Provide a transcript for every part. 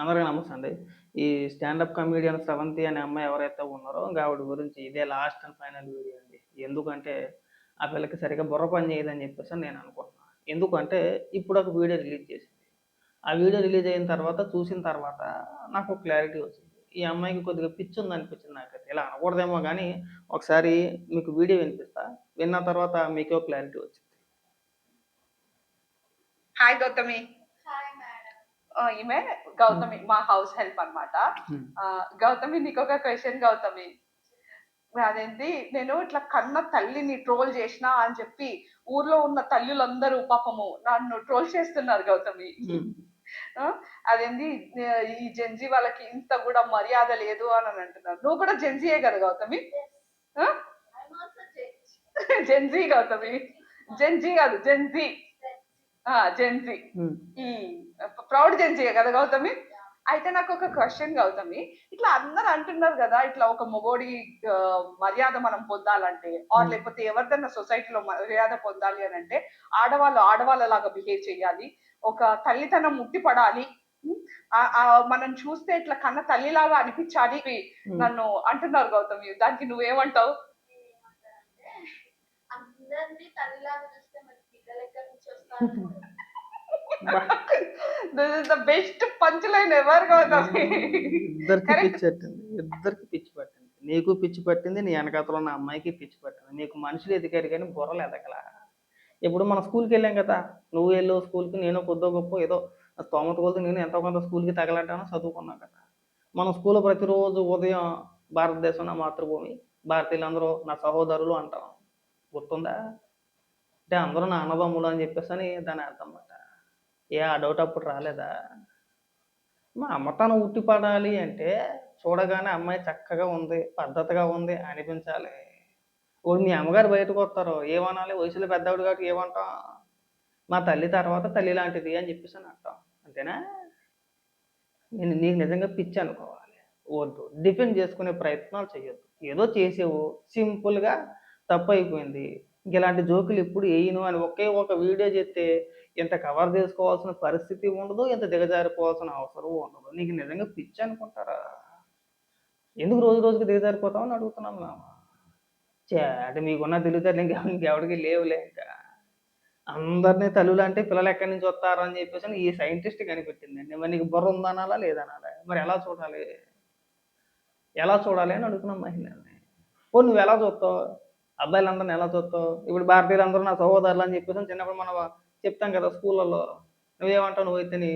అందరికీ నమస్తే అండి. ఈ స్టాండప్ కమెడియన్ స్రవంతి అనే అమ్మాయి ఎవరైతే ఉన్నారో ఆవిడ గురించి ఇదే లాస్ట్ అండ్ ఫైనల్ వీడియో అండి. ఎందుకంటే ఆ పిల్లకి సరిగ్గా బుర్ర పని చేయదని చెప్పేసని నేను అనుకుంటున్నా. ఎందుకంటే ఇప్పుడు ఒక వీడియో రిలీజ్ చేసింది. ఆ వీడియో రిలీజ్ అయిన తర్వాత చూసిన తర్వాత నాకు ఒక క్లారిటీ వచ్చింది. ఈ అమ్మాయికి కొద్దిగా పిచ్చి ఉందనిపించింది నాకైతే. ఇలా అనకూడదేమో గానీ ఒకసారి మీకు వీడియో వినిపిస్తా. విన్న తర్వాత మీకే ఒక క్లారిటీ వచ్చింది. హాయ్ గౌతమి. ఈమె గౌతమి మా హౌస్ హెల్ప్ అన్నమాట. గౌతమి నీకు ఒక క్వశ్చన్ గౌతమి. అదేంటి నేను ఇట్లా కన్న తల్లిని ట్రోల్ చేసిన అని చెప్పి ఊర్లో ఉన్న తల్లులందరూ పాపము నన్ను ట్రోల్ చేస్తున్నారు గౌతమి. అదేంటి ఈ జెన్జీ వాళ్ళకి ఇంత కూడా మర్యాద లేదు అని అంటున్నారు. నువ్వు కూడా జెన్జీయే కదా గౌతమి? జెన్జీ గౌతమి, జెన్జీ కాదు జెన్జీ. జెన్జీ ప్రౌడ్ జెన్జీ కదా గౌతమి? అయితే నాకు ఒక క్వశ్చన్ గౌతమి, ఇట్లా అందరు అంటున్నారు కదా ఇట్లా ఒక మొగోడి మర్యాద మనం పొందాలంటే ఆర్ లేకపోతే ఎవరిదన్నా సొసైటీలో మర్యాద పొందాలి అని అంటే ఆడవాళ్ళలాగా బిహేవ్ చేయాలి, ఒక తల్లితనం ముట్టిపడాలి, మనం చూస్తే ఇట్లా కన్న తల్లిలాగా అనిపించాలి నన్ను అంటున్నారు గౌతమి. దానికి నువ్వేమంటావు? అందరినీ తల్లిలాగా చూస్తే మరి పిల్లలు ఎక్కడి నుంచి వస్తారు? This is the best punch line ever Gautami. ఇద్దరికి పిచ్చి పట్టింది. నీకు పిచ్చి పట్టింది, నీ వెనకాతలో ఉన్న అమ్మాయికి పిచ్చి పట్టింది. నీకు మనుషులు ఎదిగారు కానీ బుర్రలు ఎదగల. ఇప్పుడు మనం స్కూల్కి వెళ్ళాం కదా, నువ్వు వెళ్ళు స్కూల్కి, నేను కొద్దో గొప్ప ఏదో స్తోమత కొద్ది నేను ఎంతో కొంత స్కూల్కి తగలటాను చదువుకున్నాం కదా. మనం స్కూల్లో ప్రతిరోజు ఉదయం భారతదేశం నా మాతృభూమి, భారతీయులందరూ నా సహోదరులు అంటాం. గుర్తుందా? అంటే అందరూ నా అన్నదమ్ములు అని చెప్పేసి అని దాని అర్థం అన్నమాట. ఆ డౌట్ అప్పుడు రాలేదా? మా అమ్మతనం ఉట్టిపడాలి అంటే చూడగానే అమ్మాయి చక్కగా ఉంది, పద్ధతిగా ఉంది అనిపించాలి. ఇప్పుడు మీ అమ్మగారు బయటకు వస్తారు, ఏమనాలి? వయసులో పెద్దవాడు కాబట్టి ఏమంటాం? మా తల్లి తర్వాత తల్లి లాంటిది అని చెప్పేసి అని అంటాం. అంతేనా? నేను నీకు నిజంగా పిచ్చి అనుకోవాలి. వద్దు, డిఫెండ్ చేసుకునే ప్రయత్నాలు చేయొద్దు. ఏదో చేసేవు, సింపుల్గా తప్పు అయిపోయింది, ఇలాంటి జోకులు ఎప్పుడు వేయను అని ఒకే ఒక వీడియో చేస్తే ఇంత కవర్ చేసుకోవాల్సిన పరిస్థితి ఉండదు, ఇంత దిగజారిపోవాల్సిన అవసరం ఉండదు. నీకు నిజంగా పిచ్చి అనుకుంటారా? ఎందుకు రోజు రోజుకి దిగజారిపోతావు అని అడుగుతున్నాను మేము. అంటే మీకున్న తెలివితేటలు ఇంకెవరికి లేవులే. ఇంకా అందరినీ తల్లులు అంటే పిల్లలు ఎక్కడి నుంచి వస్తారు అని చెప్పేసి ఈ సైంటిస్ట్ కనిపెట్టిందండి. మరి నీకు బుర్ర ఉందనాలా లేదనాలా? మరి ఎలా చూడాలి అని అడుగుతున్నాం మహిళల్ని. నువ్వు ఎలా చూస్తావు? అబ్బాయిలందరిని ఎలా చూస్తావు? ఇప్పుడు భారతీయులందరూ నా సహోదరులు అని చెప్పేసి చిన్నప్పుడు మనం చెప్తాం కదా స్కూళ్ళలో. నువ్వేమంటావు? నువ్వైతేని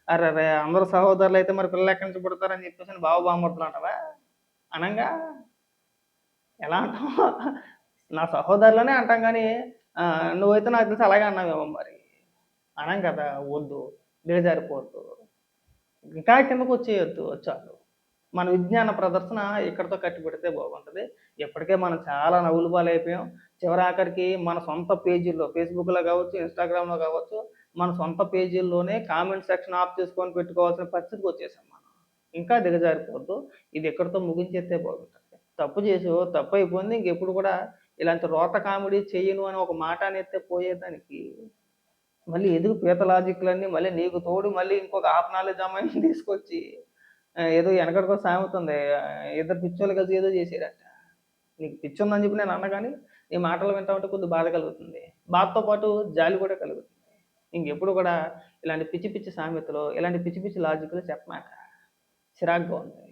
అరే అందరూ సహోదరులు అయితే మరి పిల్లలు ఎక్కడి నుంచి పుడతారని చెప్పేసి బావబామర్దులు అంటావా? అనంగా ఎలా అంటాం? నా సహోదరులనే అంటాం కానీ నువ్వైతే నాకు తెలిసి అలాగే అన్నావేమో మరి. అనం కదా. వద్దు, దిగజారిపోవద్దు, ఇంకా కిందకు వచ్చేయొద్దు. చాలు. మన విజ్ఞాన ప్రదర్శన ఇక్కడితో కట్టి పెడితే బాగుంటుంది. ఇప్పటికే మనం చాలా నవ్వులు పాలైపోయాం. చివరాఖరికి మన సొంత పేజీల్లో, ఫేస్బుక్లో కావచ్చు, ఇన్స్టాగ్రామ్లో కావచ్చు, మన సొంత పేజీల్లోనే కామెంట్ సెక్షన్ ఆఫ్ చేసుకొని పెట్టుకోవాల్సిన పరిస్థితికి వచ్చేసాం మనం. ఇంకా దిగజారిపోవద్దు. ఇది ఎక్కడితో ముగించేస్తే బాగుంటుంది. తప్పు చేసావు, తప్పు అయిపోయింది, ఇంకెప్పుడు కూడా ఇలాంటి రోత కామెడీ చెయ్యను అని ఒక మాట అనేస్తే పోయేదానికి మళ్ళీ ఎదుగు పీత లాజిక్లన్నీ మళ్ళీ నీకు తోడు మళ్ళీ ఇంకొక హాఫ్ నాలెడ్జ్ అమ్మాయిని తీసుకొచ్చి ఏదో వెనకడికో సామెతుంది, ఇద్దరు పిచ్చోళ్ళు కలిసి ఏదో చేసేరట. నీకు పిచ్చి ఉందని చెప్పి నేను అన్నా కానీ నీ మాటలు వింటా ఉంటే కొద్దిగా బాధ కలుగుతుంది. బాధతో పాటు జాలి కూడా కలుగుతుంది. ఇంకెప్పుడు కూడా ఇలాంటి పిచ్చి పిచ్చి సామెతలు, ఇలాంటి పిచ్చి పిచ్చి లాజిక్లు చెప్పమాక. చిరాగ్గా ఉంది.